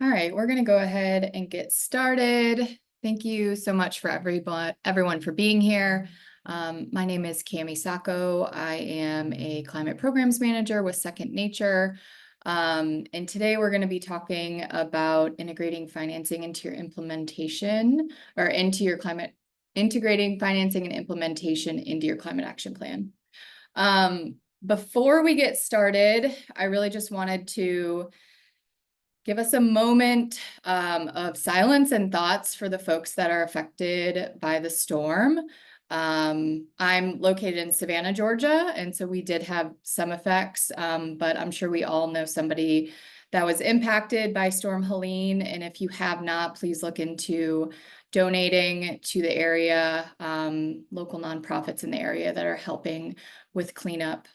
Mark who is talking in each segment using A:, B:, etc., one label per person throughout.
A: All right, we're going to go ahead and get started. Thank you so much for everyone for being here. My name is Cami Sacco. I am a climate programs manager with Second Nature. And today we're going to be talking about integrating financing into your implementation or integrating financing and implementation into your climate action plan. Before we get started, I really just wanted to give us a moment of silence and thoughts for the folks that are affected by the storm. I'm located in Savannah, Georgia, and so we did have some effects, but I'm sure we all know somebody that was impacted by Storm Helene. And if you have not, please look into donating to the area, local nonprofits in the area that are helping with cleanup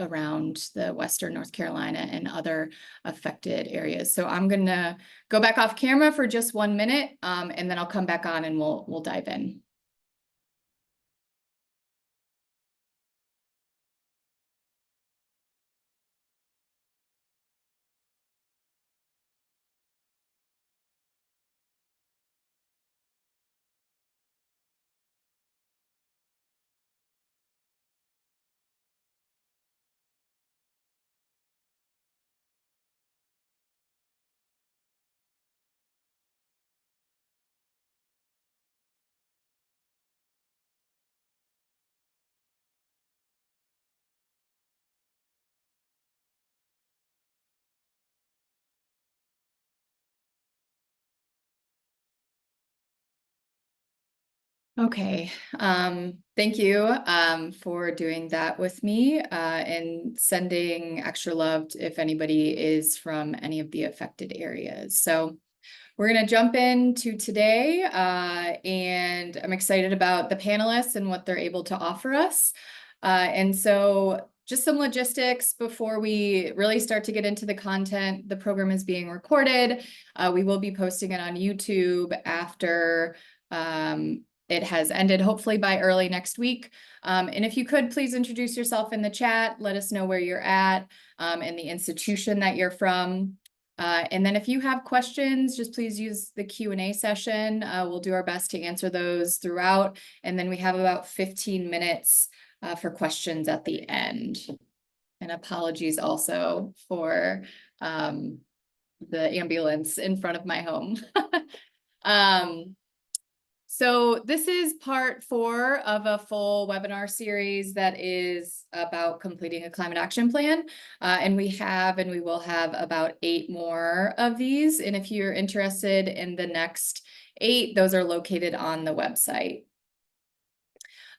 A: around the Western North Carolina and other affected areas. So I'm gonna go back off camera for just 1 minute, and then I'll come back on and we'll dive in. Okay, thank you for doing that with me and sending extra love if anybody is from any of the affected areas. So we're going to jump into today, and I'm excited about the panelists and what they're able to offer us. And so just some logistics before we really start to get into the content. The program is being recorded. We will be posting it on YouTube after it has ended, hopefully by early next week. And if you could, please introduce yourself in the chat. Let us know where you're at and the institution that you're from. And then if you have questions, just please use the Q&A session. We'll do our best to answer those throughout. And then we have about 15 minutes for questions at the end. And apologies also for the ambulance in front of my home. So this is part 4 of a full webinar series that is about completing a climate action plan. And we will have about 8 more of these. And if you're interested in the next 8, those are located on the website.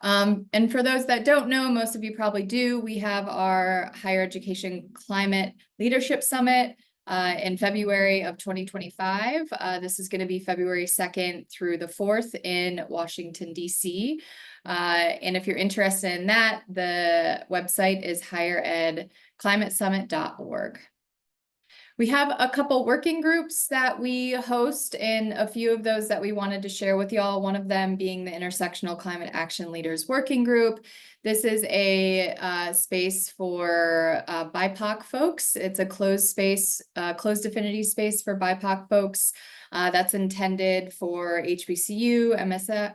A: And for those that don't know, most of you probably do, we have our Higher Education Climate Leadership Summit in February of 2025. This is going to be February 2nd through the 4th in Washington, D.C. And if you're interested in that, the website is higheredclimatesummit.org. We have a couple working groups that we host, and a few of those that we wanted to share with y'all, one of them being the Intersectional Climate Action Leaders Working Group. This is a space for BIPOC folks. It's a closed space, closed affinity space for BIPOC folks that's intended for HBCU,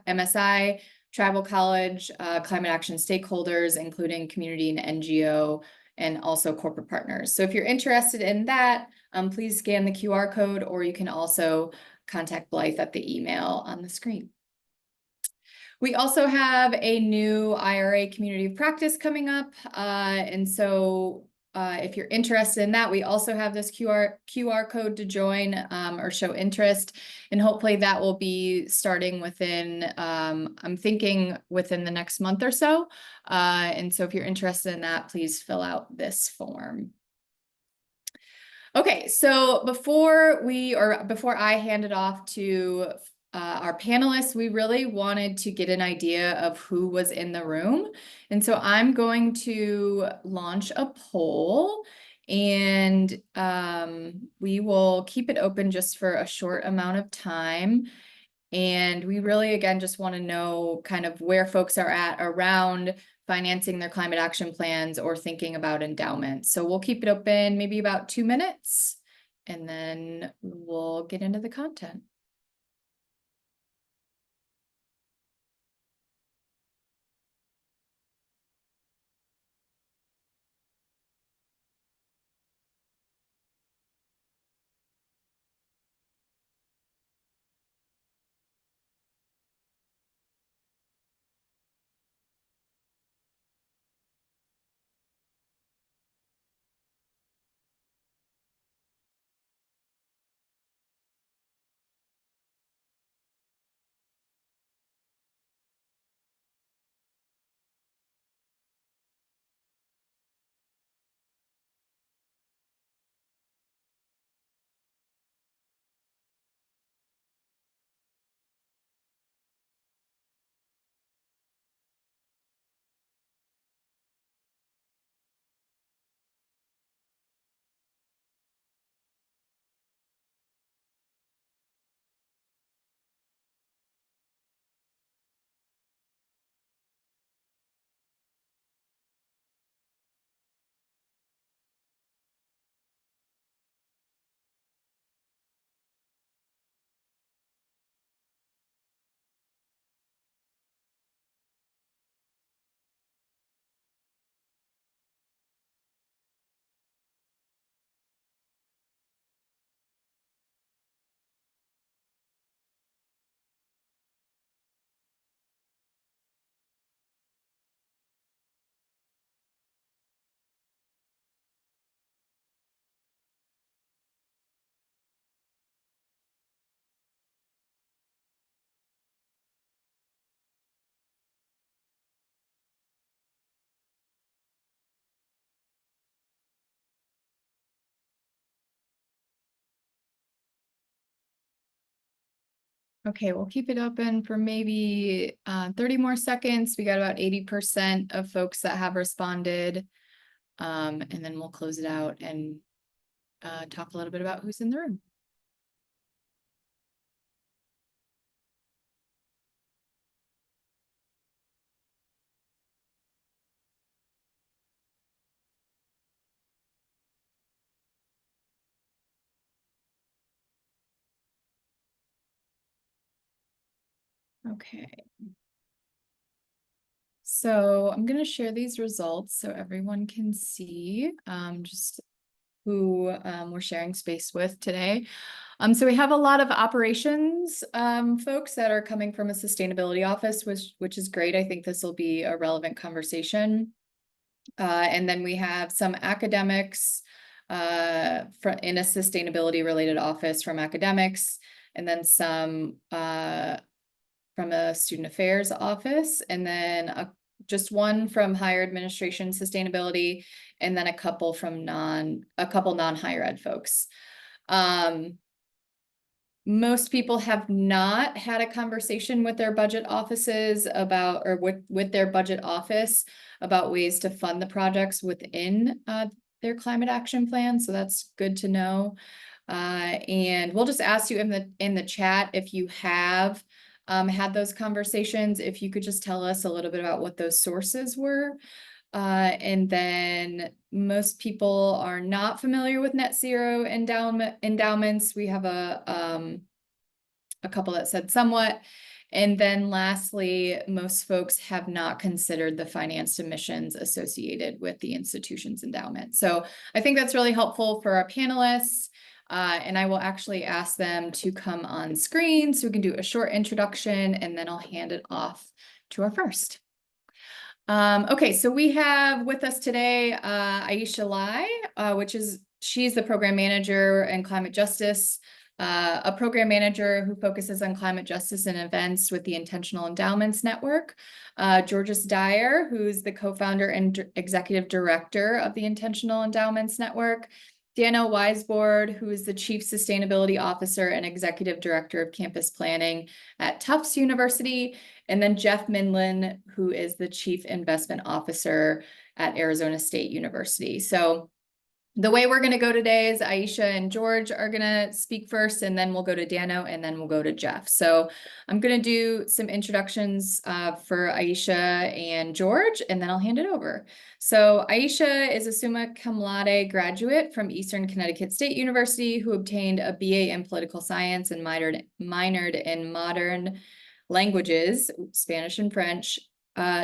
A: MSI, tribal college, climate action stakeholders, including community and NGO, and also corporate partners. So if you're interested in that, please scan the QR code, or you can also contact Blythe at the email on the screen. We also have a new IRA community of practice coming up. And so if you're interested in that, we also have this QR code to join or show interest. And hopefully that will be starting within, I'm thinking within the next month or so. And so if you're interested in that, please fill out this form. Okay, so before I hand it off to our panelists, we really wanted to get an idea of who was in the room. And so I'm going to launch a poll, and we will keep it open just for a short amount of time. And we really, again, just want to know kind of where folks are at around financing their climate action plans or thinking about endowments. So we'll keep it open maybe about 2 minutes. and then we'll get into the content. Okay, we'll keep it open for maybe 30 more seconds. We got about 80% of folks that have responded. And then we'll close it out and talk a little bit about who's in the room. Okay. So I'm going to share these results so everyone can see just who we're sharing space with today. So we have a lot of operations folks that are coming from a sustainability office, which is great. I think this will be a relevant conversation. And then we have some academics in a sustainability related office from academics, and then some from a student affairs office, and then just one from higher administration sustainability, and then a couple non-higher ed folks. Most people have not had a conversation with their budget offices about, or with their budget office about ways to fund the projects within their climate action plan. So that's good to know. And we'll just ask you in the chat if you have had those conversations, if you could just tell us a little bit about what those sources were. And then most people are not familiar with net zero endowments. We have a couple that said somewhat. And then lastly, most folks have not considered the financed emissions associated with the institution's endowment. So I think that's really helpful for our panelists. And I will actually ask them to come on screen so we can do a short introduction, and then I'll hand it off to our first. Okay, so we have with us today Aisha Lai, she's the program manager in climate justice, a program manager who focuses on climate justice and events with the Intentional Endowments Network. Georges Dyer, who's the co-founder and executive director of the Intentional Endowments Network. Daniel Weisbord, who is the Chief Sustainability Officer and Executive Director of Campus Planning at Tufts University. And then Jeff Minlin, who is the Chief Investment Officer at Arizona State University. So The way we're going to go today is Aisha and George are going to speak first, and then we'll go to Dano, and then we'll go to Jeff. So I'm going to do some introductions for Aisha and George, and then I'll hand it over. So Aisha is a summa cum laude graduate from Eastern Connecticut State University who obtained a BA in political science and minored in modern languages, Spanish and French.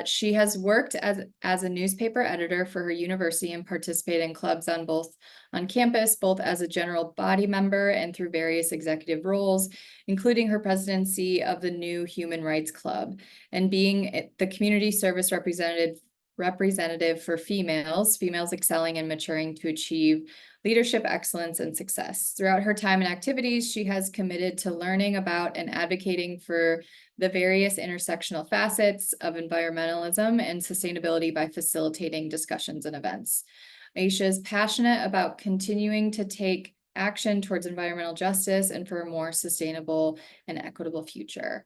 A: She has worked as a newspaper editor for her university and participated in clubs on campus, both as a general body member and through various executive roles, including her presidency of the New Human Rights Club and being the community service representative for females excelling and maturing to achieve leadership excellence and success. Throughout her time and activities, she has committed to learning about and advocating for the various intersectional facets of environmentalism and sustainability by facilitating discussions and events. Aisha is passionate about continuing to take action towards environmental justice and for a more sustainable and equitable future.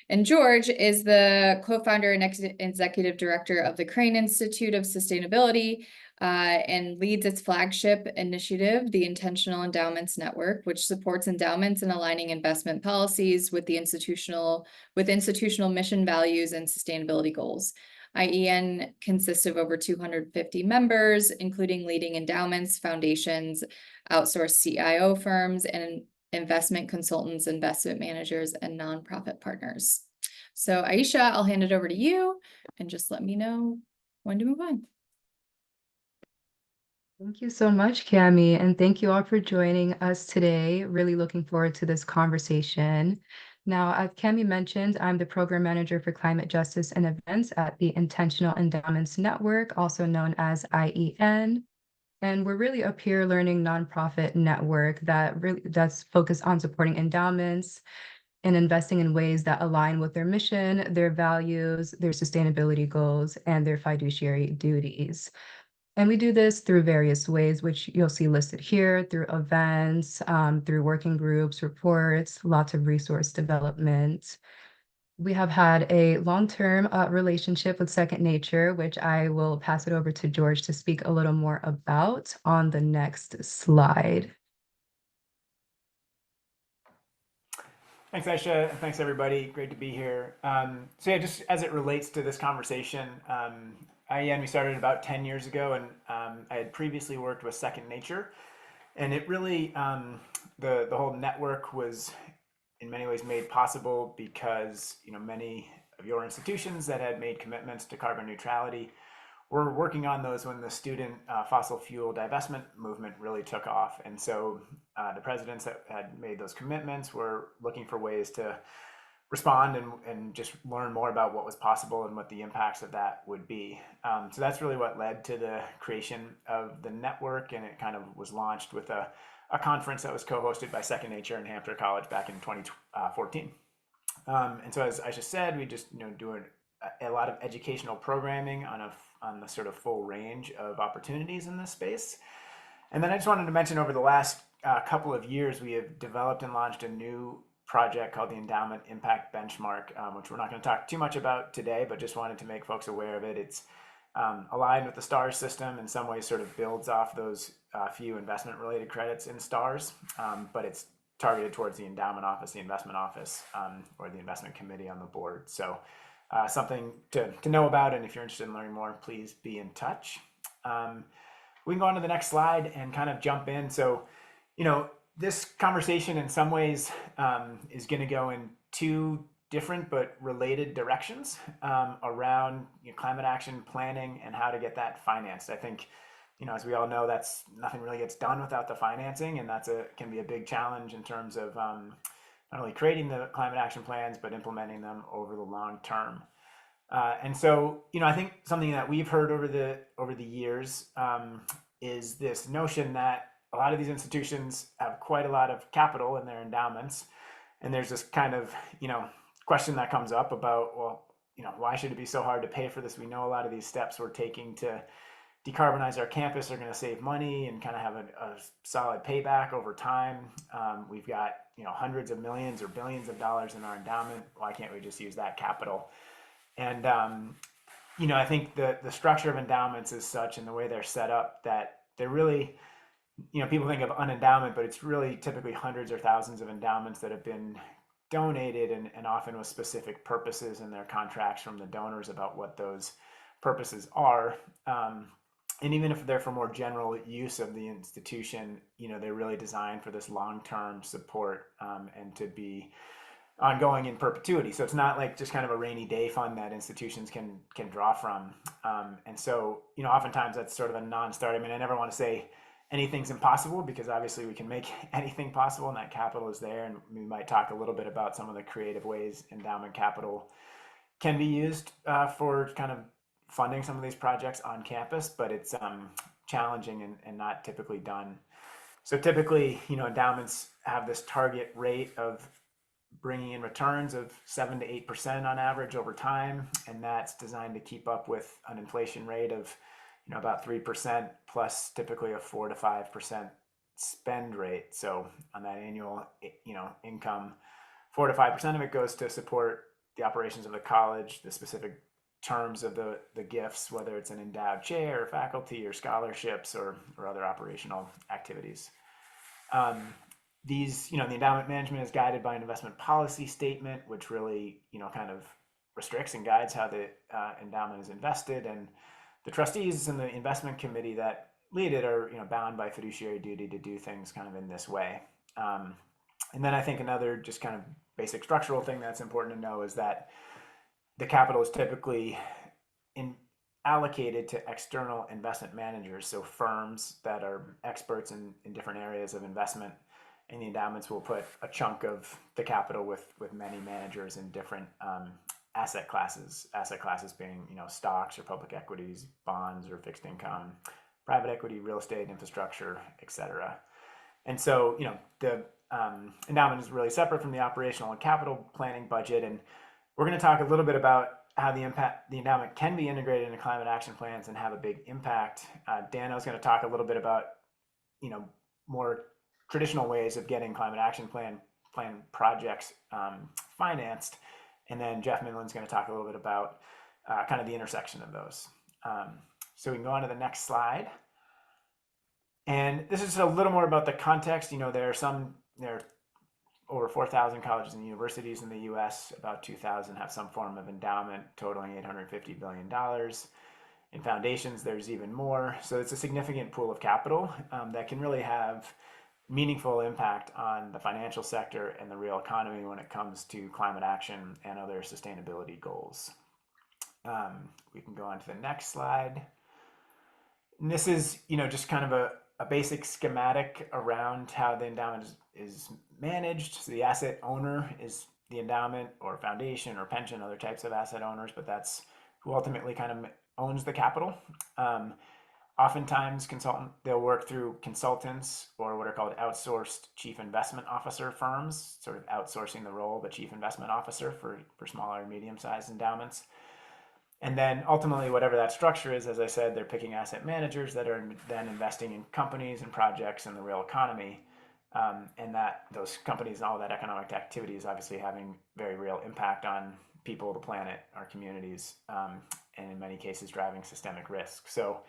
A: And George is the co-founder and executive director of the Crane Institute of Sustainability and leads its flagship initiative, the Intentional Endowments Network, which supports endowments and aligning investment policies with institutional mission values and sustainability goals. IEN consists of over 250 members, including leading endowments, foundations, outsourced CIO firms, and investment consultants, investment managers, and nonprofit partners. So Aisha, I'll hand it over to you and just let me know when to move on.
B: Thank you so much, Cami, and thank you all for joining us today. Really looking forward to this conversation. Now, as Cami mentioned, I'm the Program Manager for Climate Justice and Events at the Intentional Endowments Network, also known as IEN. And we're really a peer learning nonprofit network that's focused on supporting endowments and investing in ways that align with their mission, their values, their sustainability goals, and their fiduciary duties. And we do this through various ways, which you'll see listed here, through events, through working groups, reports, lots of resource development. We have had a long-term relationship with Second Nature, which I will pass it over to George to speak a little more about on the next slide.
C: Thanks, Aisha. Thanks, everybody. Great to be here. So yeah, just as it relates to this conversation, IEN, we started about 10 years ago, and I had previously worked with Second Nature, and it really, the whole network was in many ways made possible because many of your institutions that had made commitments to carbon neutrality were working on those when the student fossil fuel divestment movement really took off. And so the presidents that had made those commitments were looking for ways to respond and just learn more about what was possible and what the impacts of that would be. So that's really what led to the creation of the network, and it kind of was launched with a conference that was co-hosted by Second Nature and Hampshire College back in 2014. And so as Aisha said, we just do a lot of educational programming on the sort of full range of opportunities in this space. And then I just wanted to mention over the last couple of years, we have developed and launched a new project called the Endowment Impact Benchmark, which we're not going to talk too much about today, but just wanted to make folks aware of it. It's aligned with the STARS system, in some ways sort of builds off those few investment related credits in STARS, but it's targeted towards the endowment office, the investment office, or the investment committee on the board. So something to know about, and if you're interested in learning more, please be in touch. We can go on to the next slide and kind of jump in. So, this conversation in some ways is going to go in two different but related directions around climate action planning and how to get that financed. I think, as we all know, that's nothing really gets done without the financing, and can be a big challenge in terms of not only creating the climate action plans, but implementing them over the long term. And so, I think something that we've heard over the years is this notion that a lot of these institutions have quite a lot of capital in their endowments, and there's this kind of question that comes up about, well, why should it be so hard to pay for this? We know a lot of these steps we're taking to decarbonize our campus are going to save money and kind of have a solid payback over time. We've got hundreds of millions or billions of dollars in our endowment. Why can't we just use that capital? And I think the structure of endowments is such, and the way they're set up, that they're really people think of an endowment, but it's really typically hundreds or thousands of endowments that have been donated and often with specific purposes in their contracts from the donors about what those purposes are. And even if they're for more general use of the institution, they're really designed for this long-term support and to be ongoing in perpetuity. So it's not like just kind of a rainy day fund that institutions can draw from. And so, oftentimes that's sort of a non-starter. I mean, I never want to say anything's impossible because obviously we can make anything possible and that capital is there. And we might talk a little bit about some of the creative ways endowment capital can be used for kind of funding some of these projects on campus, but it's challenging and not typically done. So typically, endowments have this target rate of bringing in returns of 7 to 8% on average over time, and that's designed to keep up with an inflation rate of about 3% plus typically a 4 to 5% spend rate. So on that annual income, 4 to 5% of it goes to support the operations of the college, the specific terms of the gifts, whether it's an endowed chair or faculty or scholarships or other operational activities. The endowment management is guided by an investment policy statement, which really, kind of restricts and guides how the endowment is invested. And the trustees and the investment committee that lead it are, bound by fiduciary duty to do things kind of in this way. And then I think another just kind of basic structural thing that's important to know is that the capital is typically allocated to external investment managers, so firms that are experts in different areas of investment. And the endowments will put a chunk of the capital with many managers in different asset classes being stocks or public equities, bonds or fixed income, private equity, real estate, infrastructure, etc. And so the endowment is really separate from the operational and capital planning budget. And we're going to talk a little bit about how the endowment can be integrated into climate action plans and have a big impact. Dano's going to talk a little bit about more traditional ways of getting climate action plan projects financed. And then Jeff Minlin's going to talk a little bit about kind of the intersection of those. So we can go on to the next slide. And this is a little more about the context. There are over 4,000 colleges and universities in the US. About 2,000 have some form of endowment totaling $850 billion. In foundations, there's even more. So it's a significant pool of capital that can really have meaningful impact on the financial sector and the real economy when it comes to climate action and other sustainability goals. We can go on to the next slide. And this is, just kind of a basic schematic around how the endowment is managed. So the asset owner is the endowment or foundation or pension, other types of asset owners, but that's who ultimately kind of owns the capital. Oftentimes, they'll work through consultants or what are called outsourced chief investment officer firms, sort of outsourcing the role of a chief investment officer for smaller and medium-sized endowments. And then ultimately, whatever that structure is, as I said, they're picking asset managers that are then investing in companies and projects in the real economy. And that those companies and all that economic activity is obviously having very real impact on people, the planet, our communities, and in many cases driving systemic risk. So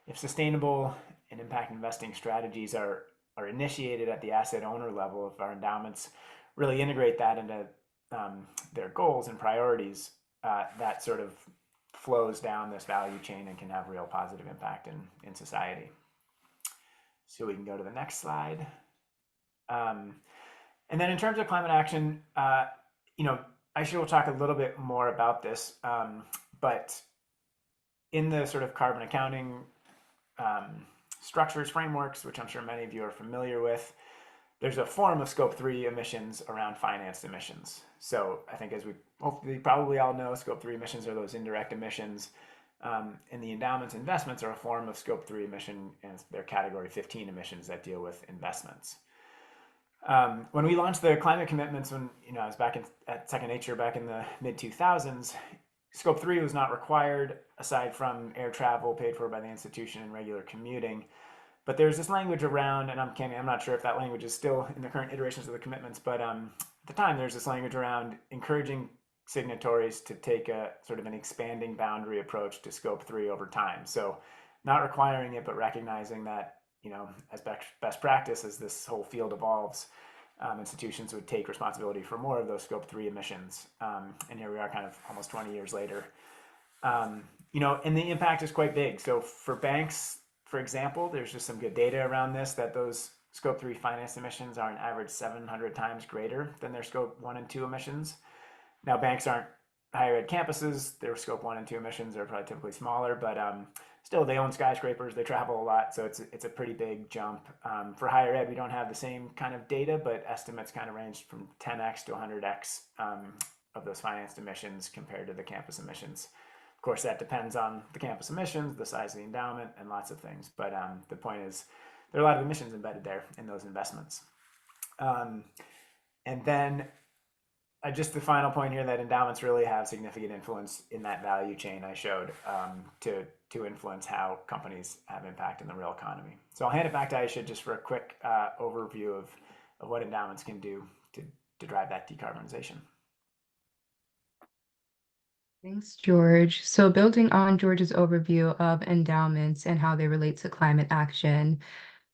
C: if sustainable and impact investing strategies are initiated at the asset owner level, if our endowments really integrate that into their goals and priorities, that sort of flows down this value chain and can have real positive impact in society. So we can go to the next slide. And then in terms of climate action, Aisha will talk a little bit more about this, but in the sort of carbon accounting structures, frameworks, which I'm sure many of you are familiar with, there's a form of scope 3 emissions around financed emissions. So I think as we hopefully probably all know, scope 3 emissions are those indirect emissions. And the endowments investments are a form of scope 3 emission, and they're category 15 emissions that deal with investments. When we launched the climate commitments, when I was back at Second Nature back in the mid 2000s, scope 3 was not required aside from air travel paid for by the institution and regular commuting. But there's this language around, and I'm not sure if that language is still in the current iterations of the commitments, but at the time there's this language around encouraging signatories to take a sort of an expanding boundary approach to scope 3 over time. So not requiring it, but recognizing that as best practice, as this whole field evolves, institutions would take responsibility for more of those scope 3 emissions. And here we are kind of almost 20 years later. And the impact is quite big. So for banks, for example, there's just some good data around this, that those scope 3 finance emissions are an average 700 times greater than their scope 1 and 2 emissions. Now, banks aren't higher ed campuses. Their scope 1 and 2 emissions are probably typically smaller, but still they own skyscrapers, they travel a lot, so it's a pretty big jump. For higher ed, we don't have the same kind of data, but estimates kind of range from 10x to 100x of those financed emissions compared to the campus emissions. Of course, that depends on the campus emissions, the size of the endowment, and lots of things. But the point is, there are a lot of emissions embedded there in those investments. And then just the final point here, that endowments really have significant influence in that value chain I showed to influence how companies have impact in the real economy. So I'll hand it back to Aisha just for a quick overview of what endowments can do to drive that decarbonization.
B: Thanks, George. So building on George's overview of endowments and how they relate to climate action,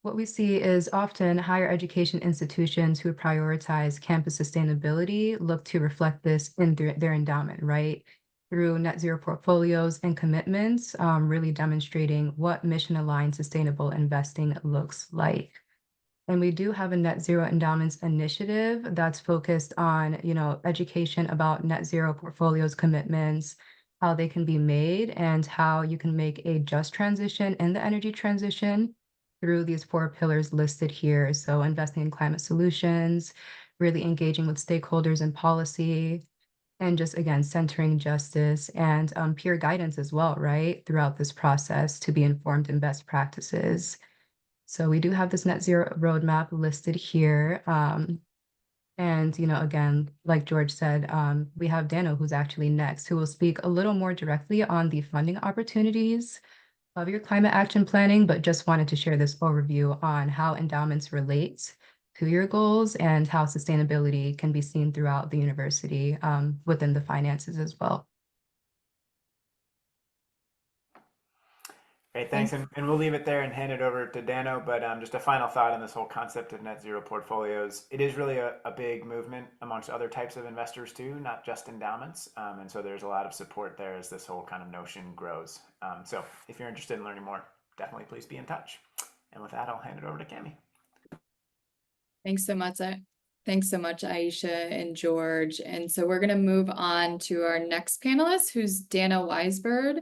B: what we see is often higher education institutions who prioritize campus sustainability look to reflect this in their endowment, right? Through net zero portfolios and commitments, really demonstrating what mission-aligned sustainable investing looks like. And we do have a net zero endowments initiative that's focused on, education about net zero portfolios, commitments, how they can be made, and how you can make a just transition in the energy transition through these 4 pillars listed here. So investing in climate solutions, really engaging with stakeholders and policy, and just, again, centering justice and peer guidance as well, right, throughout this process to be informed in best practices. So we do have this net zero roadmap listed here. And, again, like George said, we have Dano, who's actually next, who will speak a little more directly on the funding opportunities of your climate action planning, but just wanted to share this overview on how endowments relate to your goals and how sustainability can be seen throughout the university within the finances as well.
C: Great, thanks. And we'll leave it there and hand it over to Dano. But just a final thought on this whole concept of net zero portfolios. It is really a big movement amongst other types of investors too, not just endowments. And so there's a lot of support there as this whole kind of notion grows. So if you're interested in learning more, definitely please be in touch. And with that, I'll hand it over to Cami.
A: Thanks so much. Thanks so much, Aisha and George. And so we're going to move on to our next panelist, who's Dano Weisbord.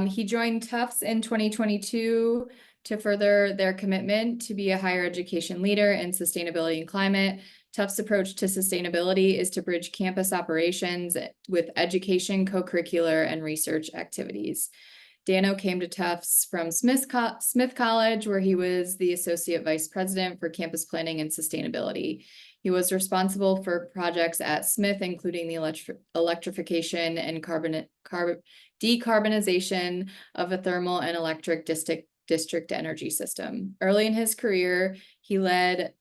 A: He joined Tufts in 2022 to further their commitment to be a higher education leader in sustainability and climate. Tufts' approach to sustainability is to bridge campus operations with education, co-curricular, and research activities. Dano came to Tufts from Smith College, where he was the Associate Vice President for Campus Planning and Sustainability. He was responsible for projects at Smith, including the electrification and decarbonization of a thermal and electric district energy system. Early in his career, he was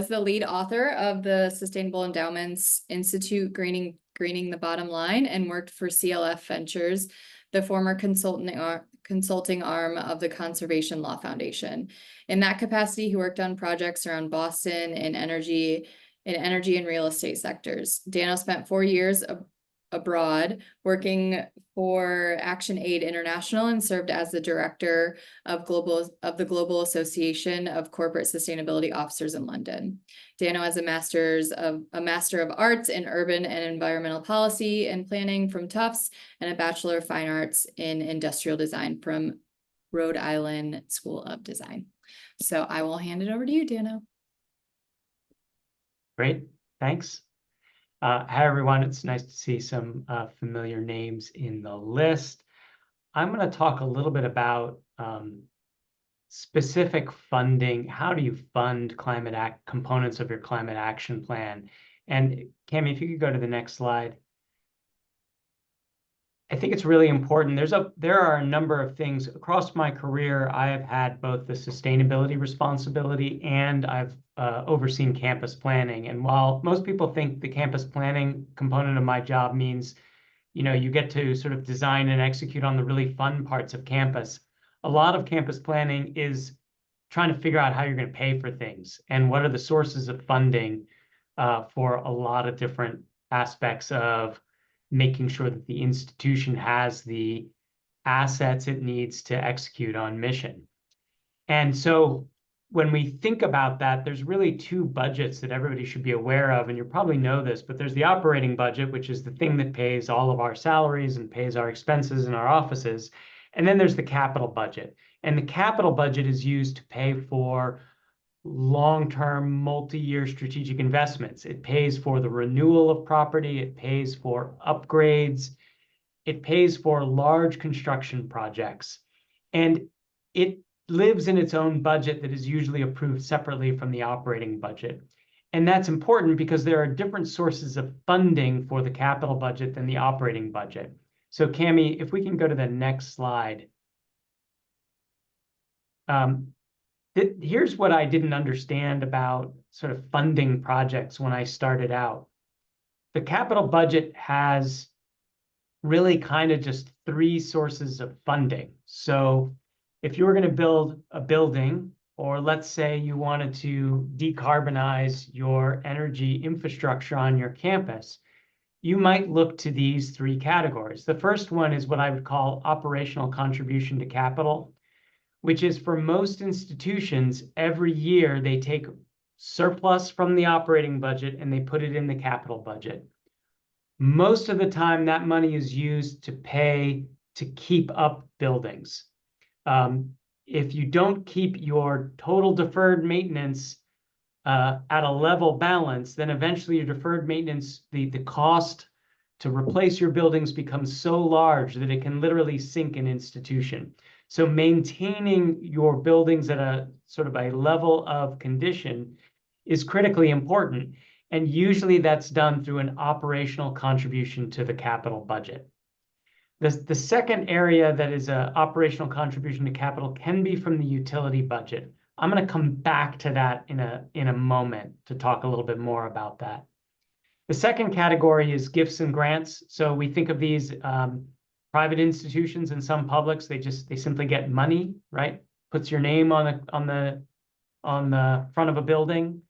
A: the lead author of the Sustainable Endowments Institute Greening the Bottom Line, and worked for CLF Ventures, the former consulting arm of the Conservation Law Foundation. In that capacity, he worked on projects around Boston in energy and real estate sectors. Dano spent 4 years abroad working for ActionAid International and served as the director of the Global Association of Corporate Sustainability Officers in London. Dano has a Master of Arts in Urban and Environmental Policy and Planning from Tufts, and a Bachelor of Fine Arts in Industrial Design from Rhode Island School of Design. So I will hand it over to you, Dano.
D: Great, thanks. Hi, everyone. It's nice to see some familiar names in the list. I'm going to talk a little bit about specific funding. How do you fund components of your climate action plan? And Cami, if you could go to the next slide. I think it's really important. There are a number of things across my career. I have had both the sustainability responsibility and I've overseen campus planning. And while most people think the campus planning component of my job means, you get to sort of design and execute on the really fun parts of campus, a lot of campus planning is trying to figure out how you're going to pay for things and what are the sources of funding for a lot of different aspects of making sure that the institution has the assets it needs to execute on mission. And so when we think about that, there's really two budgets that everybody should be aware of, and you probably know this, but there's the operating budget, which is the thing that pays all of our salaries and pays our expenses in our offices. And then there's the capital budget. And the capital budget is used to pay for long-term, multi-year strategic investments. It pays for the renewal of property. It pays for upgrades. It pays for large construction projects. And it lives in its own budget that is usually approved separately from the operating budget. And that's important because there are different sources of funding for the capital budget than the operating budget. So Cami, if we can go to the next slide. Here's what I didn't understand about sort of funding projects when I started out. The capital budget has really kind of just three sources of funding. So if you were going to build a building, or let's say you wanted to decarbonize your energy infrastructure on your campus, you might look to these three categories. The first one is what I would call operational contribution to capital, which is for most institutions, every year they take surplus from the operating budget and they put it in the capital budget. Most of the time, that money is used to pay to keep up buildings. If you don't keep your total deferred maintenance at a level balance, then eventually your deferred maintenance, the cost to replace your buildings becomes so large that it can literally sink an institution. So maintaining your buildings at a sort of a level of condition is critically important. And usually that's done through an operational contribution to the capital budget. The second area that is an operational contribution to capital can be from the utility budget. I'm going to come back to that in a moment to talk a little bit more about that. The second category is gifts and grants. So we think of these private institutions and some publics, they simply get money, right? Puts your name on the front of a building.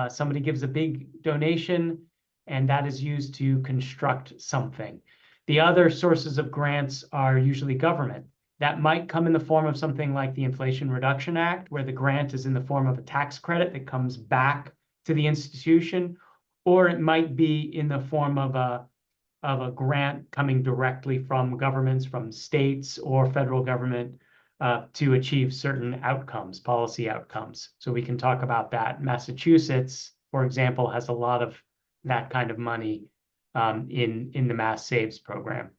D: Somebody gives a big donation, and that is used to construct something. The other sources of grants are usually government. That might come in the form of something like the Inflation Reduction Act, where the grant is in the form of a tax credit that comes back to the institution, or it might be in the form of a grant coming directly from governments, from states or federal government to achieve certain outcomes, policy outcomes. So we can talk about that. Massachusetts, for example, has a lot of that kind of money in the Mass Saves program.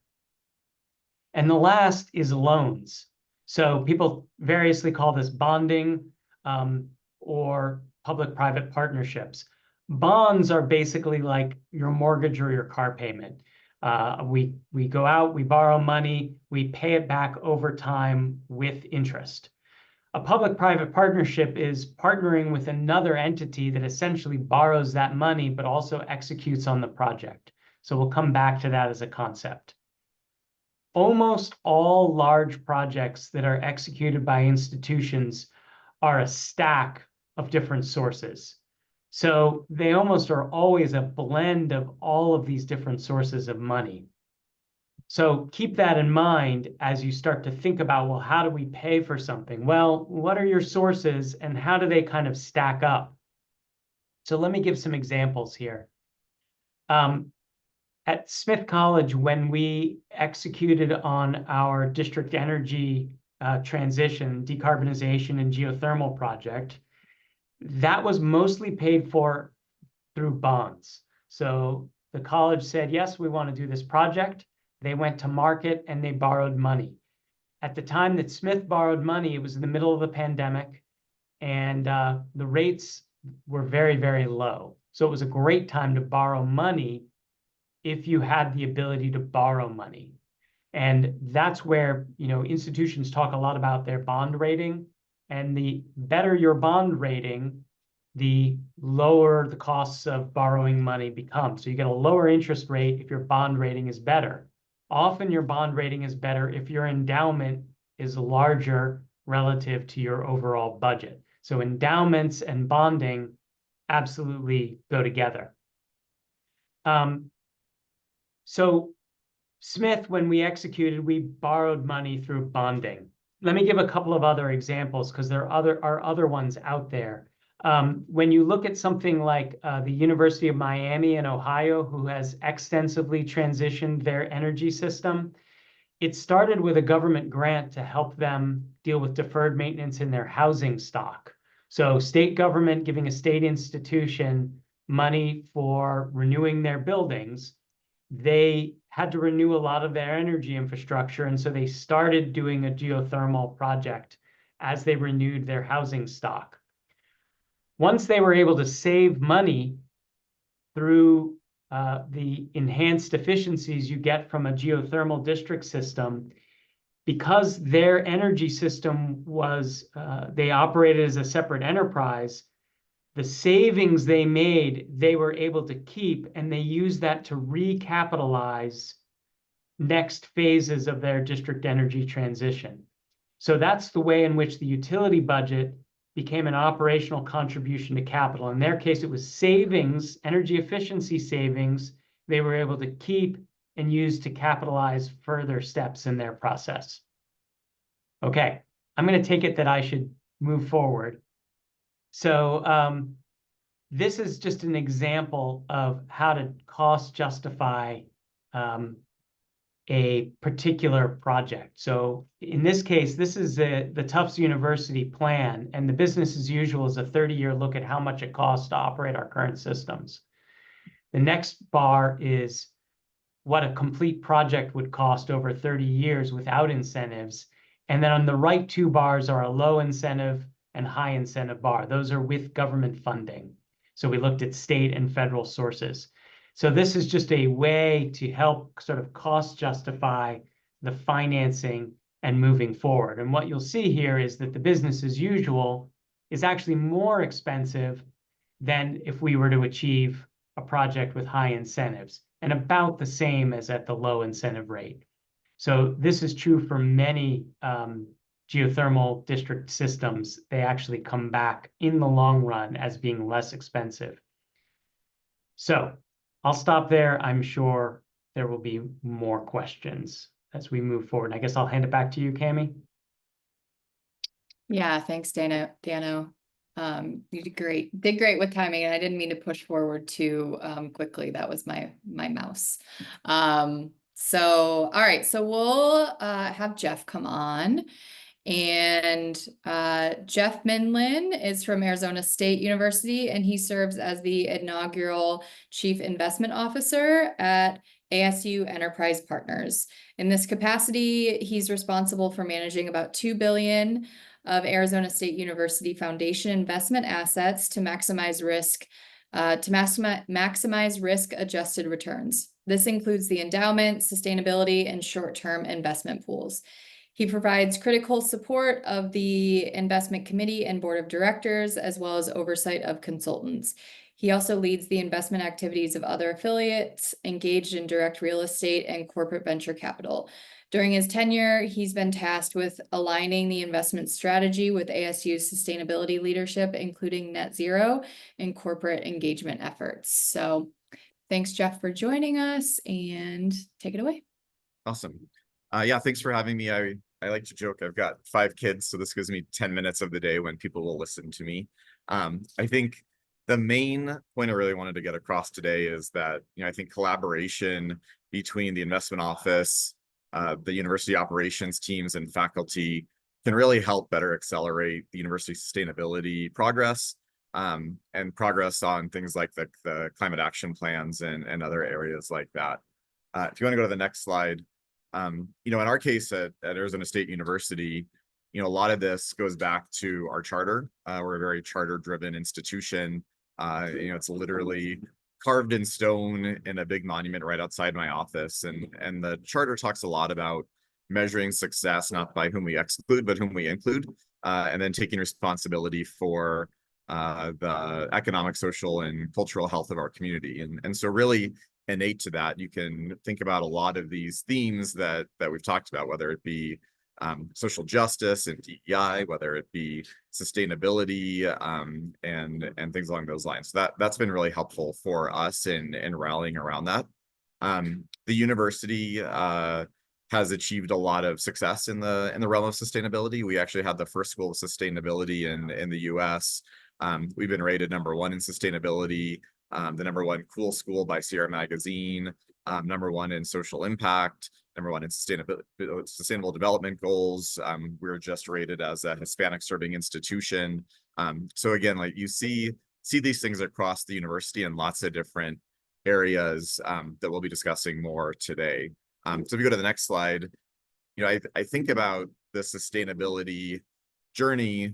D: And the last is loans. So people variously call this bonding or public-private partnerships. Bonds are basically like your mortgage or your car payment. We go out, we borrow money, we pay it back over time with interest. A public-private partnership is partnering with another entity that essentially borrows that money, but also executes on the project. So we'll come back to that as a concept. Almost all large projects that are executed by institutions are a stack of different sources. So they almost are always a blend of all of these different sources of money. So keep that in mind as you start to think about, well, how do we pay for something? Well, what are your sources and how do they kind of stack up? So let me give some examples here. At Smith College, when we executed on our district energy transition, decarbonization, and geothermal project, that was mostly paid for through bonds. So the college said, yes, we want to do this project. They went to market and they borrowed money. At the time that Smith borrowed money, it was in the middle of the pandemic, and the rates were very, very low. So it was a great time to borrow money if you had the ability to borrow money. And that's where, institutions talk a lot about their bond rating. And the better your bond rating, the lower the costs of borrowing money become. So you get a lower interest rate if your bond rating is better. Often your bond rating is better if your endowment is larger relative to your overall budget. So endowments and bonding absolutely go together. So Smith, when we executed, we borrowed money through bonding. Let me give a couple of other examples because there are other ones out there. When you look at something like the University of Miami in Ohio, who has extensively transitioned their energy system, it started with a government grant to help them deal with deferred maintenance in their housing stock. So state government giving a state institution money for renewing their buildings. They had to renew a lot of their energy infrastructure, and so they started doing a geothermal project as they renewed their housing stock. Once they were able to save money through the enhanced efficiencies you get from a geothermal district system, because their energy system was, they operated as a separate enterprise, the savings they made, they were able to keep, and they used that to recapitalize next phases of their district energy transition. So that's the way in which the utility budget became an operational contribution to capital. In their case, it was savings, energy efficiency savings, they were able to keep and use to capitalize further steps in their process. Okay, I'm going to take it that I should move forward. So this is just an example of how to cost justify a particular project. So in this case, this is the Tufts University plan, and the business as usual is a 30-year look at how much it costs to operate our current systems. The next bar is what a complete project would cost over 30 years without incentives. And then on the right two bars are a low incentive and high incentive bar. Those are with government funding. So we looked at state and federal sources. So this is just a way to help sort of cost justify the financing and moving forward. And what you'll see here is that the business as usual is actually more expensive than if we were to achieve a project with high incentives, and about the same as at the low incentive rate. So this is true for many geothermal district systems. They actually come back in the long run as being less expensive. So I'll stop there. I'm sure there will be more questions as we move forward. I guess I'll hand it back to you, Cami.
A: Yeah, thanks, Dano. You did great with timing, and I didn't mean to push forward too quickly. That was my mouse. So all right, so we'll have Jeff come on. And Jeff Minlin is from Arizona State University, and he serves as the inaugural Chief Investment Officer at ASU Enterprise Partners. In this capacity, he's responsible for managing about $2 billion of Arizona State University Foundation investment assets to maximize risk-adjusted returns. This includes the endowment, sustainability, and short-term investment pools. He provides critical support of the investment committee and board of directors, as well as oversight of consultants. He also leads the investment activities of other affiliates engaged in direct real estate and corporate venture capital. During his tenure, he's been tasked with aligning the investment strategy with ASU's sustainability leadership, including net zero and corporate engagement efforts. So thanks, Jeff, for joining us, and take it away.
E: Awesome. Yeah, thanks for having me. I like to joke, I've got 5 kids, so this gives me 10 minutes of the day when people will listen to me. I think the main point I really wanted to get across today is that, I think collaboration between the investment office, the university operations teams, and faculty can really help better accelerate the university sustainability progress, and progress on things like the climate action plans and other areas like that. If you want to go to the next slide. In our case at Arizona State University, a lot of this goes back to our charter. We're a very charter-driven institution. It's literally carved in stone in a big monument right outside my office. And the charter talks a lot about measuring success, not by whom we exclude, but whom we include, and then taking responsibility for the economic, social, and cultural health of our community. And so really innate to that, you can think about a lot of these themes that we've talked about, whether it be social justice and DEI, whether it be sustainability, and things along those lines. So that's been really helpful for us in rallying around that. The university has achieved a lot of success in the realm of sustainability. We actually had the first school of sustainability in the US. We've been rated #1 in sustainability, the #1 cool school by Sierra Magazine, #1 in social impact, #1 in sustainable development goals. We were just rated as a Hispanic serving institution. So again, like you see these things across the university in lots of different areas that we'll be discussing more today. So if you go to the next slide, I think about the sustainability journey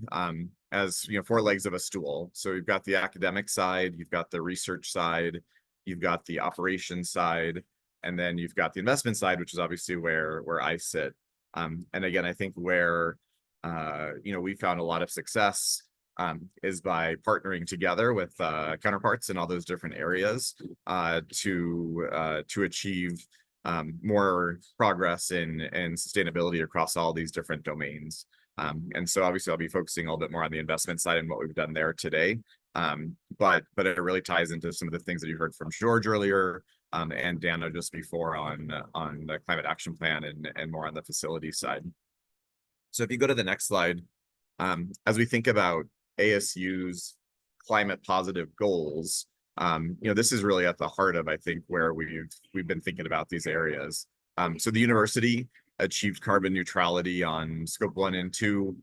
E: as 4 legs of a stool. So you've got the academic side, you've got the research side, you've got the operations side, and then you've got the investment side, which is obviously where I sit. And again, I think where we found a lot of success is by partnering together with counterparts in all those different areas to achieve more progress in sustainability across all these different domains. And so obviously I'll be focusing a little bit more on the investment side and what we've done there today. But it really ties into some of the things that you heard from George earlier and Dana just before on the climate action plan and more on the facility side. So if you go to the next slide, as we think about ASU's climate positive goals, this is really at the heart of, I think, where we've been thinking about these areas. So the university achieved carbon neutrality on scope 1 and 2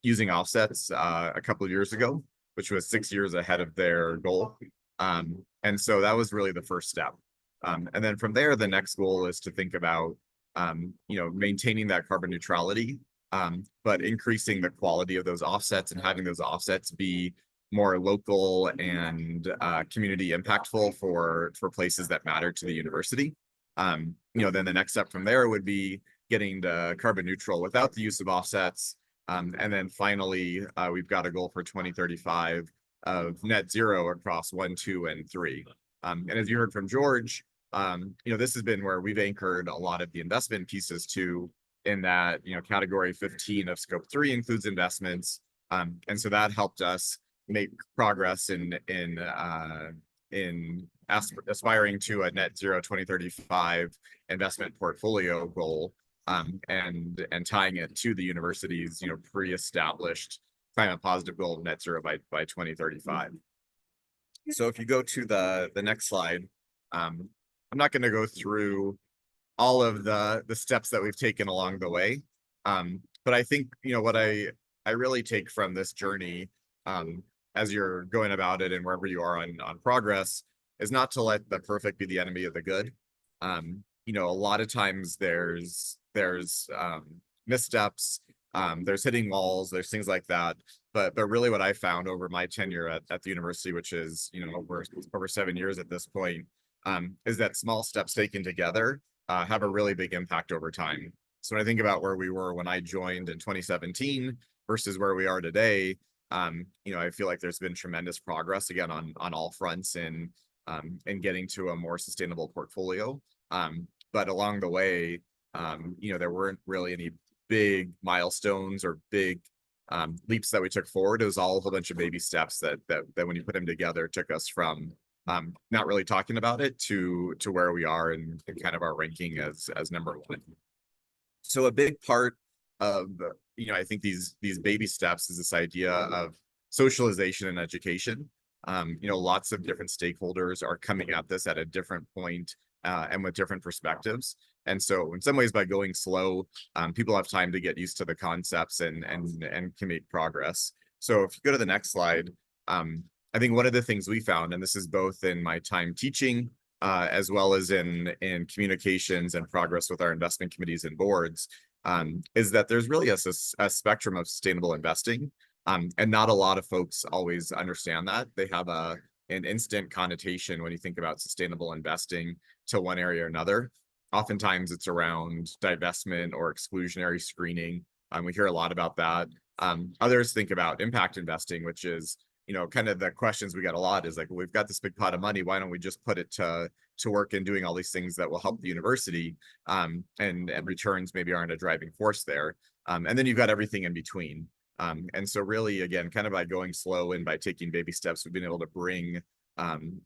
E: using offsets a couple of years ago, which was 6 years ahead of their goal. And so that was really the first step. And then from there, the next goal is to think about maintaining that carbon neutrality, but increasing the quality of those offsets and having those offsets be more local and community impactful for places that matter to the university. Then the next step from there would be getting to carbon neutral without the use of offsets. And then finally, we've got a goal for 2035 of net zero across 1, 2, and 3. And as you heard from George, this has been where we've anchored a lot of the investment pieces too, in that, category 15 of scope 3 includes investments. And so that helped us make progress in aspiring to a net zero 2035 investment portfolio goal, and tying it to the university's pre-established climate positive goal of net zero by 2035. So if you go to the next slide, I'm not going to go through all of the steps that we've taken along the way, but I think what I really take from this journey, as you're going about it and wherever you are on progress, is not to let the perfect be the enemy of the good. A lot of times there's missteps, there's hitting walls, there's things like that. But really what I found over my tenure at the university, which is over 7 years at this point, is that small steps taken together have a really big impact over time. So when I think about where we were when I joined in 2017 versus where we are today, I feel like there's been tremendous progress again on all fronts in getting to a more sustainable portfolio. But along the way, there weren't really any big milestones or big leaps that we took forward. It was all a whole bunch of baby steps that when you put them together took us from not really talking about it to where we are in kind of our ranking as #1. So a big part of I think these baby steps is this idea of socialization and education. Lots of different stakeholders are coming at this at a different point and with different perspectives. And so in some ways, by going slow, people have time to get used to the concepts and can make progress. So if you go to the next slide, I think one of the things we found, and this is both in my time teaching as well as in communications and progress with our investment committees and boards, is that there's really a spectrum of sustainable investing. And not a lot of folks always understand that. They have an instant connotation when you think about sustainable investing to one area or another. Oftentimes it's around divestment or exclusionary screening. We hear a lot about that. Others think about impact investing, which is you know, kind of the questions we get a lot is like, well, we've got this big pot of money. Why don't we just put it to work in doing all these things that will help the university? And returns maybe aren't a driving force there. And then you've got everything in between. And so really, again, kind of by going slow and by taking baby steps, we've been able to bring,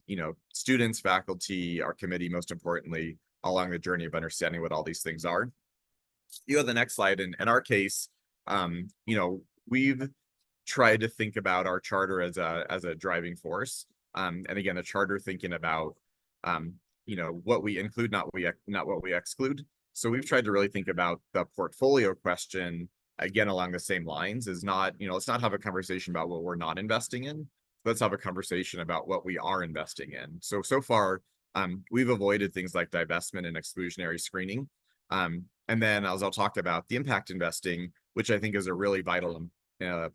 E: you know, students, faculty, our committee, most importantly, along the journey of understanding what all these things are. You have the next slide. In our case, you know, we've tried to think about our charter as a driving force. And again, a charter thinking about, you know, what we include, not what we exclude. So we've tried to really think about the portfolio question again along the same lines. Is not, you know, let's not have a conversation about what we're not investing in. Let's have a conversation about what we are investing in. So far, we've avoided things like divestment and exclusionary screening. And then as I'll talk about the impact investing, which I think is a really vital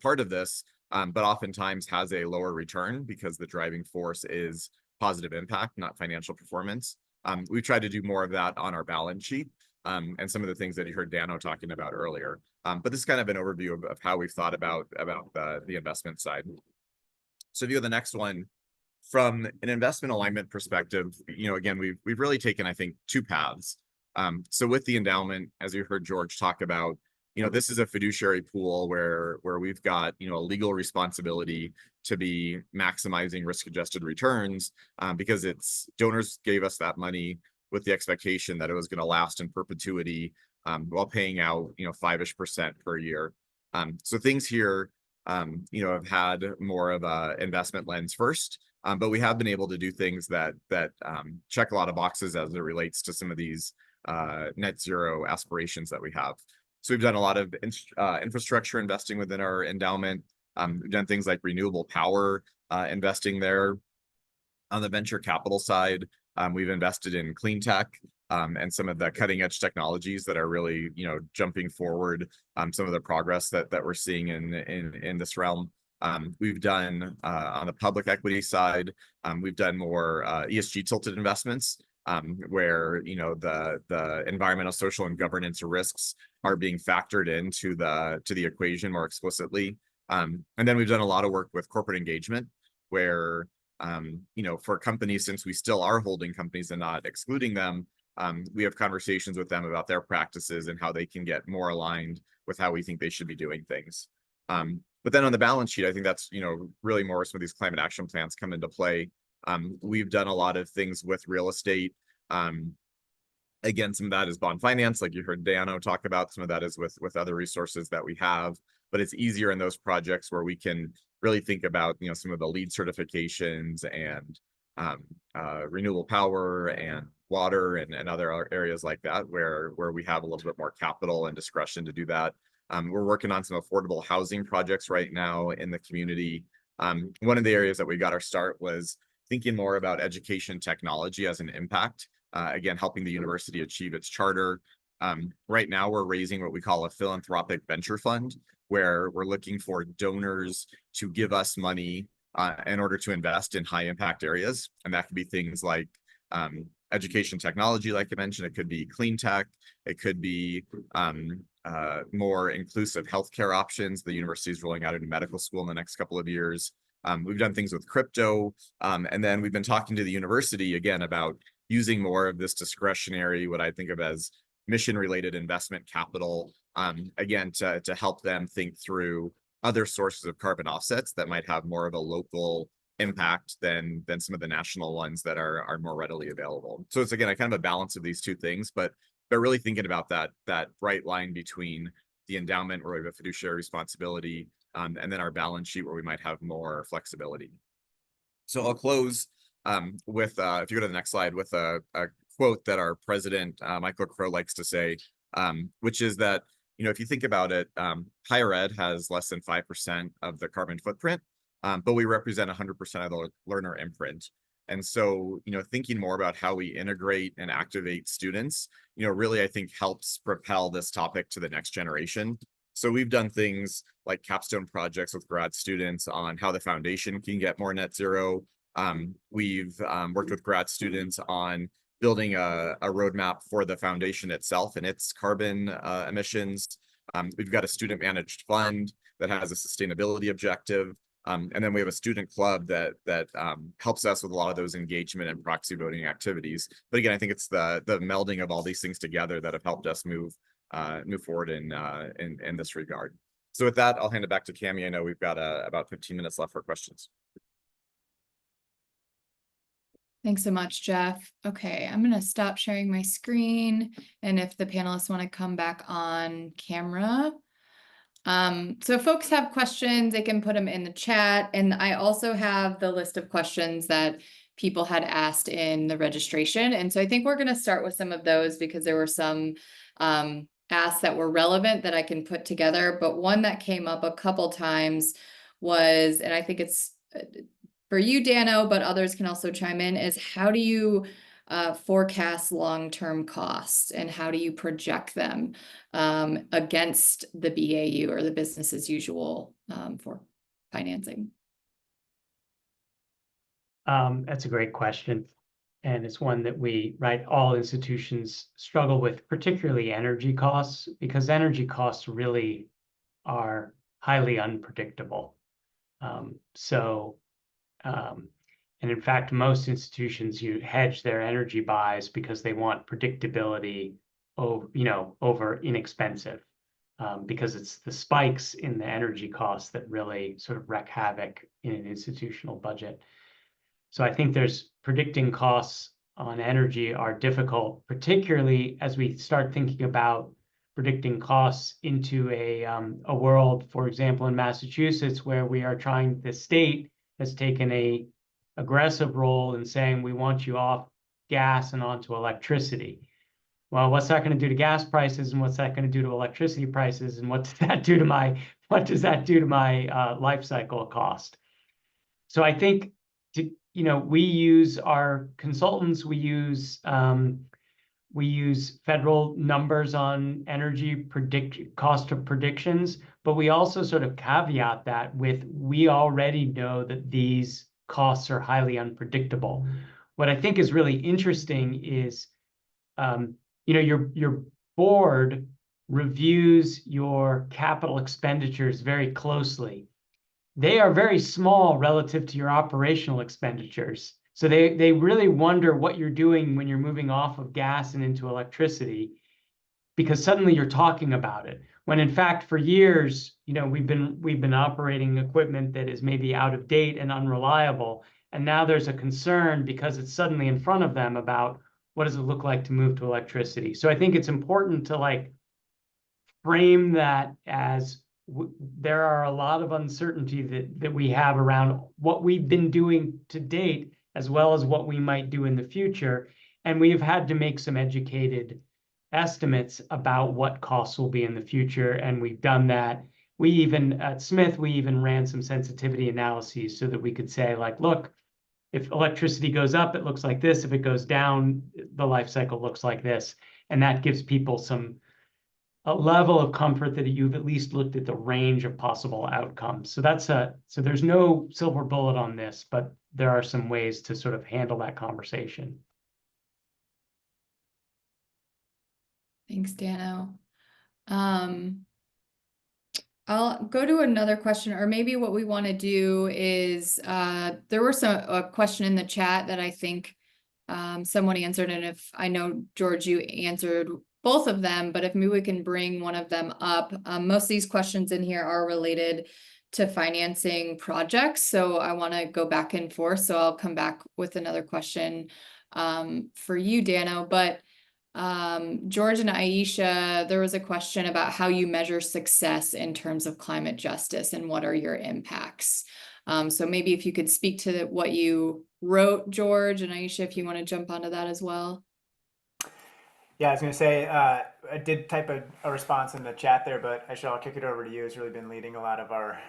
E: part of this, but oftentimes has a lower return because the driving force is positive impact, not financial performance. We tried to do more of that on our balance sheet, and some of the things that you heard Dano talking about earlier. But this is kind of an overview of how we've thought about the investment side. So if you go to the next one, from an investment alignment perspective, you know, again, we've really taken, I think, two paths. So with the endowment, as you heard George talk about, you know, this is a fiduciary pool where we've got, you know, a legal responsibility to be maximizing risk-adjusted returns, because it's donors gave us that money with the expectation that it was going to last in perpetuity, while paying out, you know, 5-ish% per year. So things here, you know, have had more of a investment lens first, but we have been able to do things that check a lot of boxes as it relates to some of these net zero aspirations that we have. So we've done a lot of infrastructure investing within our endowment. We've done things like renewable power investing there. On the venture capital side, we've invested in clean tech and some of the cutting edge technologies that are really, you know, jumping forward some of the progress that we're seeing in this realm. We've done on the public equity side, we've done more ESG tilted investments, where, you know, the environmental, social, and governance risks are being factored into the equation more explicitly. And then we've done a lot of work with corporate engagement, where, you know, for companies, since we still are holding companies and not excluding them, we have conversations with them about their practices and how they can get more aligned with how we think they should be doing things. But then on the balance sheet, I think that's, you know, really more some of these climate action plans come into play. We've done a lot of things with real estate. Again, some of that is bond finance, like you heard Dano talk about. Some of that is with other resources that we have, but it's easier in those projects where we can really think about, you know, some of the LEED certifications and renewable power and water and other areas like that, where we have a little bit more capital and discretion to do that. We're working on some affordable housing projects right now in the community. One of the areas that we got our start was thinking more about education technology as an impact. Again, helping the university achieve its charter. Right now, we're raising what we call a philanthropic venture fund, where we're looking for donors to give us money in order to invest in high impact areas. And that could be things like education technology, like I mentioned. It could be clean tech. It could be more inclusive healthcare options. The university is rolling out a new medical school in the next couple of years. We've done things with crypto. And then we've been talking to the university again about using more of this discretionary, what I think of as mission-related investment capital, again, to help them think through other sources of carbon offsets that might have more of a local impact than some of the national ones that are more readily available. So it's, again, a kind of a balance of these two things, but really thinking about that bright line between the endowment, where we have a fiduciary responsibility, and then our balance sheet, where we might have more flexibility. So I'll close with, if you go to the next slide, with a quote that our president, Michael Crow, likes to say, which is that, you know, if you think about it, higher ed has less than 5% of the carbon footprint, but we represent 100% of the learner imprint. And so, you know, thinking more about how we integrate and activate students, you know, really, I think helps propel this topic to the next generation. So we've done things like capstone projects with grad students on how the foundation can get more net zero. We've worked with grad students on building a roadmap for the foundation itself and its carbon emissions. We've got a student managed fund that has a sustainability objective. And then we have a student club that helps us with a lot of those engagement and proxy voting activities. But again, I think it's the melding of all these things together that have helped us move forward in this regard. So with that, I'll hand it back to Cami. I know we've got about 15 minutes left for questions.
A: Thanks so much, Jeff. Okay, I'm going to stop sharing my screen. And if the panelists want to come back on camera. So if folks have questions, they can put them in the chat. And I also have the list of questions that people had asked in the registration. And so I think we're going to start with some of those because there were some asks that were relevant that I can put together. But one that came up a couple times was, and I think it's for you, Dano, but others can also chime in, is how do you forecast long-term costs and how do you project them against the BAU or the business as usual for financing?
D: That's a great question. And it's one that all institutions struggle with, particularly energy costs, because energy costs really are highly unpredictable. And in fact, most institutions hedge their energy buys because they want predictability over inexpensive, because it's the spikes in the energy costs that really sort of wreak havoc in an institutional budget. So I think predicting costs on energy are difficult, particularly as we start thinking about predicting costs into a world, for example, in Massachusetts, where the state has taken a aggressive role in saying we want you off gas and onto electricity. Well, what's that going to do to gas prices, and what's that going to do to electricity prices, and what does that do to my life cycle cost? So I think we use our consultants, we use federal numbers on energy cost of predictions, but we also sort of caveat that with, we already know that these costs are highly unpredictable. What I think is really interesting is, your board reviews your capital expenditures very closely. They are very small relative to your operational expenditures. So they really wonder what you're doing when you're moving off of gas and into electricity, because suddenly you're talking about it. When in fact, for years, we've been operating equipment that is maybe out of date and unreliable. And now there's a concern because it's suddenly in front of them about what does it look like to move to electricity. So I think it's important to frame that as there are a lot of uncertainty that we have around what we've been doing to date, as well as what we might do in the future. And we've had to make some educated estimates about what costs will be in the future. And we've done that. At Smith, we even ran some sensitivity analyses so that we could say, look, if electricity goes up, it looks like this. If it goes down, the life cycle looks like this. And that gives people a level of comfort that you've at least looked at the range of possible outcomes. So so there's no silver bullet on this, but there are some ways to sort of handle that conversation.
A: Thanks, Dano. I'll go to another question, or maybe what we want to do is, there was a question in the chat that I think someone answered, and if I know, George, you answered both of them, but if maybe we can bring one of them up. Most of these questions in here are related to financing projects, so I want to go back and forth, so I'll come back with another question for you, Dano, but George and Aisha, there was a question about how you measure success in terms of climate justice and what are your impacts. So maybe if you could speak to what you wrote, George, and Aisha, if you want to jump onto that as well.
C: Yeah, I was going to say, I did type a response in the chat there, but Aisha, I'll kick it over to you. It's really been leading a lot of our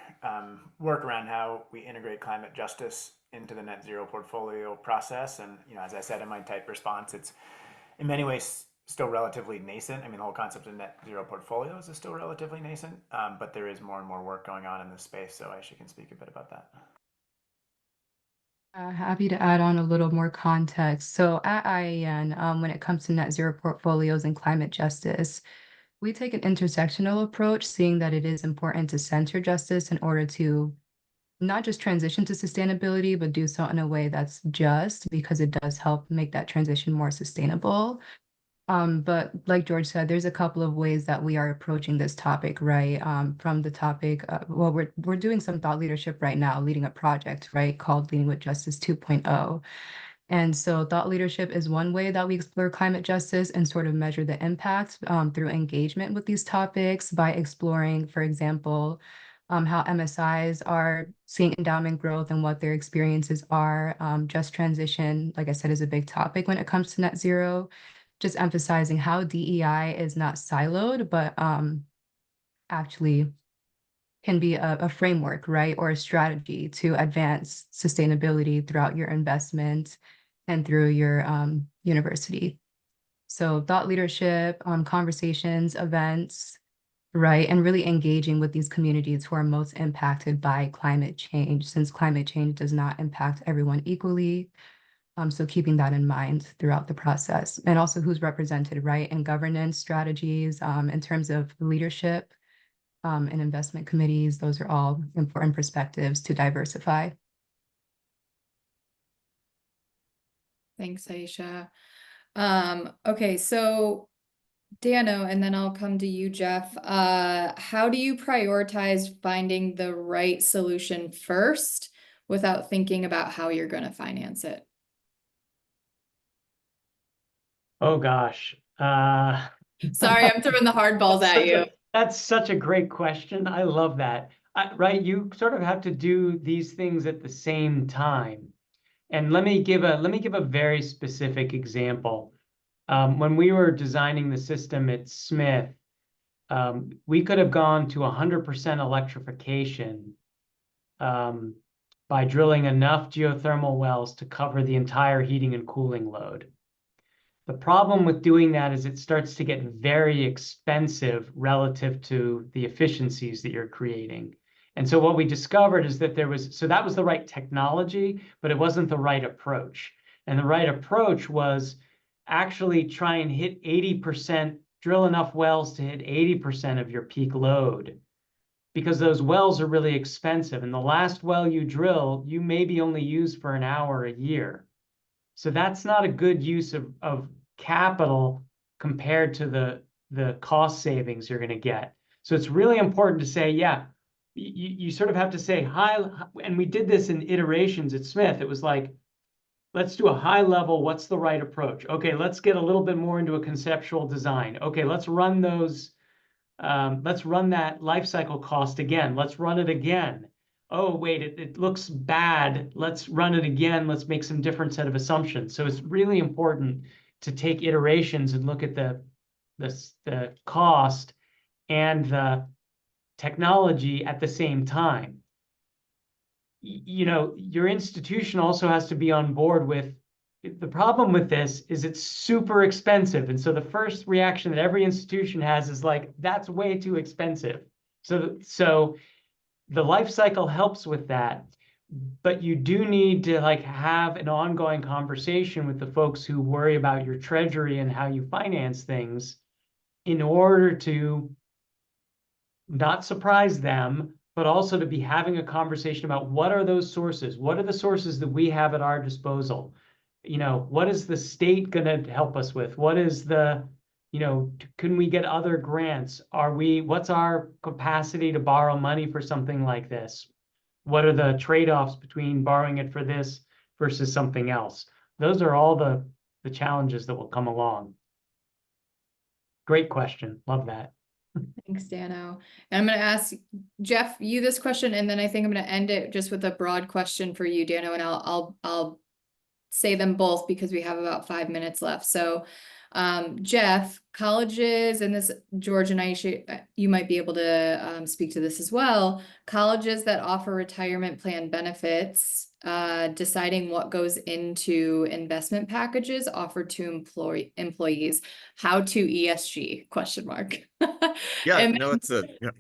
C: work around how we integrate climate justice into the net zero portfolio process. And, as I said in my typed response, it's in many ways still relatively nascent. I mean, the whole concept of net zero portfolios is still relatively nascent, but there is more and more work going on in this space. So Aisha can speak a bit about that.
B: Happy to add on a little more context. So at IAN, when it comes to net zero portfolios and climate justice, we take an intersectional approach, seeing that it is important to center justice in order to not just transition to sustainability, but do so in a way that's just, because it does help make that transition more sustainable. But like George said, there's a couple of ways that we are approaching this topic, right? From the topic, well, we're doing some thought leadership right now, leading a project, right, called Leading with Justice 2.0. And so thought leadership is one way that we explore climate justice and sort of measure the impact through engagement with these topics by exploring, for example, how MSIs are seeing endowment growth and what their experiences are. Just transition, like I said, is a big topic when it comes to net zero. Just emphasizing how DEI is not siloed, but actually can be a framework, right, or a strategy to advance sustainability throughout your investment and through your university. So thought leadership, conversations, events, right, and really engaging with these communities who are most impacted by climate change, since climate change does not impact everyone equally. So keeping that in mind throughout the process, and also who's represented, right, in governance strategies, in terms of leadership, and investment committees. Those are all important perspectives to diversify.
A: Thanks, Aisha. Okay, so Dano, and then I'll come to you, Jeff. How do you prioritize finding the right solution first without thinking about how you're going to finance it?
D: Oh gosh.
A: Sorry, I'm throwing the hard balls at you.
D: That's such a great question. I love that. Right, you sort of have to do these things at the same time. And let me give a very specific example. When we were designing the system at Smith, we could have gone to 100% electrification by drilling enough geothermal wells to cover the entire heating and cooling load. The problem with doing that is it starts to get very expensive relative to the efficiencies that you're creating. And so what we discovered is that that was the right technology, but it wasn't the right approach. And the right approach was actually try and hit 80%, drill enough wells to hit 80% of your peak load, because those wells are really expensive. And the last well you drill, you maybe only use for an hour a year. So that's not a good use of capital compared to the cost savings you're going to get. So it's really important to say, yeah, you sort of have to say high, and we did this in iterations at Smith. It was like, let's do a high level, what's the right approach? Okay, let's get a little bit more into a conceptual design. Okay, let's run that life cycle cost again. Let's run it again. Oh, wait, it looks bad. Let's run it again. Let's make some different set of assumptions. So it's really important to take iterations and look at the cost and the technology at the same time. You know, your institution also has to be on board with, the problem with this is it's super expensive. And so the first reaction that every institution has is like, that's way too expensive. So the life cycle helps with that, but you do need to like have an ongoing conversation with the folks who worry about your treasury and how you finance things in order to not surprise them, but also to be having a conversation about what are those sources? What are the sources that we have at our disposal? You know, what is the state going to help us with? What is can we get other grants? What's our capacity to borrow money for something like this? What are the trade-offs between borrowing it for this versus something else? Those are all the challenges that will come along. Great question. Love that.
A: Thanks, Dano. And I'm going to ask Jeff you this question, and then I think I'm going to end it just with a broad question for you, Dano, and I'll say them both because we have about 5 minutes left. So, Jeff, colleges, and this, George and Aisha, you might be able to speak to this as well. Colleges that offer retirement plan benefits, deciding what goes into investment packages offered to employees. How to ESG ?
E: Yeah,
A: And
E: no, it's yeah.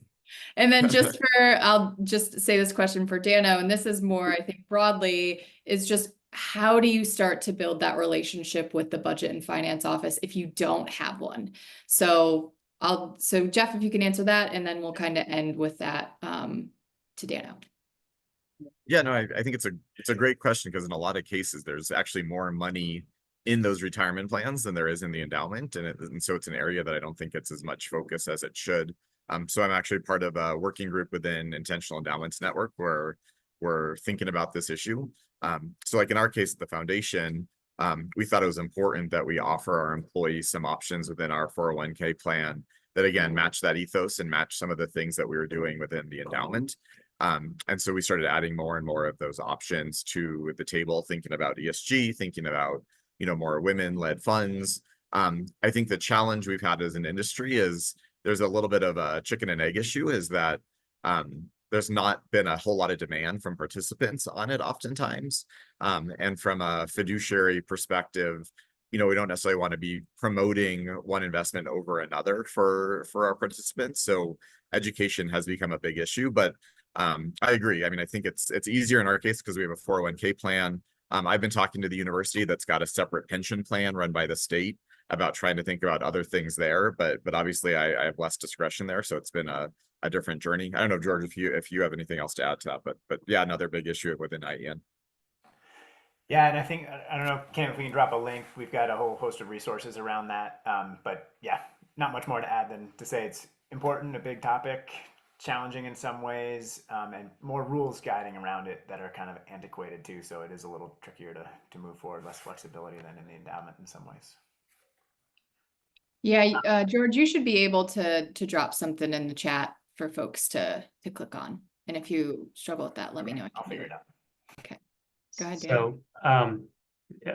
A: and then just I'll just say this question for Dano, and this is more, I think, broadly, is just how do you start to build that relationship with the budget and finance office if you don't have one? So Jeff, if you can answer that, and then we'll kind of end with that to Dano.
E: Yeah, no, I think it's a great question because in a lot of cases, there's actually more money in those retirement plans than there is in the endowment. And so it's an area that I don't think gets as much focus as it should. So I'm actually part of a working group within Intentional Endowments Network where we're thinking about this issue. So like in our case at the foundation, we thought it was important that we offer our employees some options within our 401k plan that again match that ethos and match some of the things that we were doing within the endowment. And so we started adding more and more of those options to the table, thinking about ESG, thinking about, more women-led funds. I think the challenge we've had as an industry is there's a little bit of a chicken and egg issue, is that there's not been a whole lot of demand from participants on it oftentimes. And from a fiduciary perspective, we don't necessarily want to be promoting one investment over another for our participants. So education has become a big issue, but I agree. I mean, I think it's easier in our case because we have a 401k plan. I've been talking to the university that's got a separate pension plan run by the state about trying to think about other things there, but obviously I have less discretion there, so it's been a different journey. I don't know, George, if you have anything else to add to that, but yeah, another big issue within IEN.
C: Yeah, and I think, I don't know, Cam, if we can drop a link, we've got a whole host of resources around that. But yeah, not much more to add than to say it's important, a big topic, challenging in some ways, and more rules guiding around it that are kind of antiquated too. So it is a little trickier to move forward, less flexibility than in the endowment in some ways.
A: Yeah, George, you should be able to drop something in the chat for folks to click on. And if you struggle with that, let me know.
C: I'll figure it out.
A: Okay. Go ahead, Dan.
D: So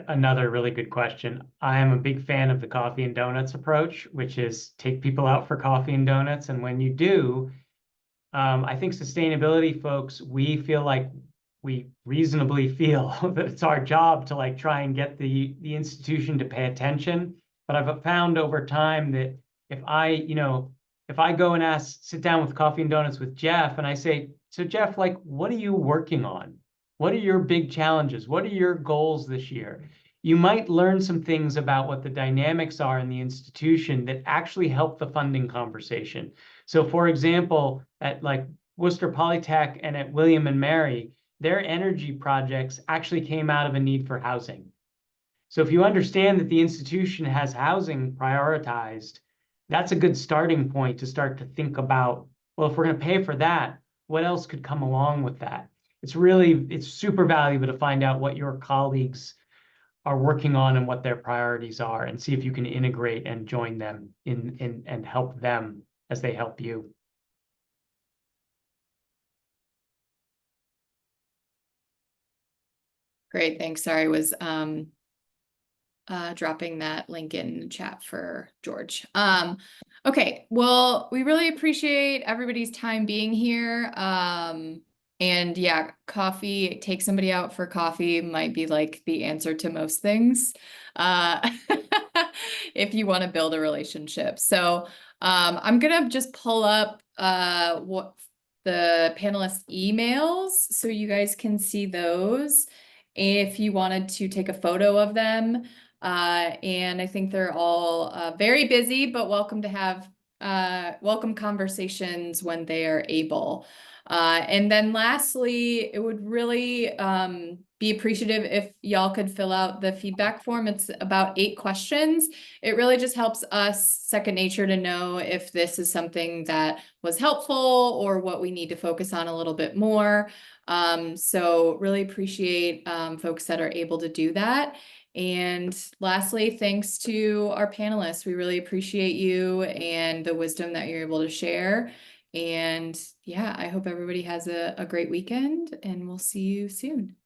D: another really good question. I am a big fan of the coffee and donuts approach, which is take people out for coffee and donuts. And when you do, I think sustainability folks, we feel like we reasonably feel that it's our job to like try and get the institution to pay attention. But I've found over time that if I go and sit down with coffee and donuts with Jeff and I say, so Jeff, like, what are you working on? What are your big challenges? What are your goals this year? You might learn some things about what the dynamics are in the institution that actually help the funding conversation. So for example, at like Worcester Polytech and at William and Mary, their energy projects actually came out of a need for housing. So if you understand that the institution has housing prioritized, that's a good starting point to start to think about, well, if we're going to pay for that, what else could come along with that? It's super valuable to find out what your colleagues are working on and what their priorities are, and see if you can integrate and join them in and help them as they help you.
A: Great, thanks. Sorry, I was dropping that link in the chat for George. Okay, well, we really appreciate everybody's time being here. And yeah, coffee, take somebody out for coffee might be like the answer to most things, if you want to build a relationship. So I'm gonna just pull up what the panelists' emails so you guys can see those if you wanted to take a photo of them. And I think they're all very busy, but welcome to have welcome conversations when they are able. And then lastly, it would really be appreciative if y'all could fill out the feedback form. It's about 8 questions. It really just helps us second nature to know if this is something that was helpful or what we need to focus on a little bit more. So really appreciate folks that are able to do that. And lastly, thanks to our panelists. We really appreciate you and the wisdom that you're able to share. And yeah, I hope everybody has a great weekend, and we'll see you soon.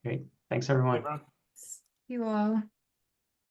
D: Great. Thanks, everyone.
C: Hey, Ron.
B: You all.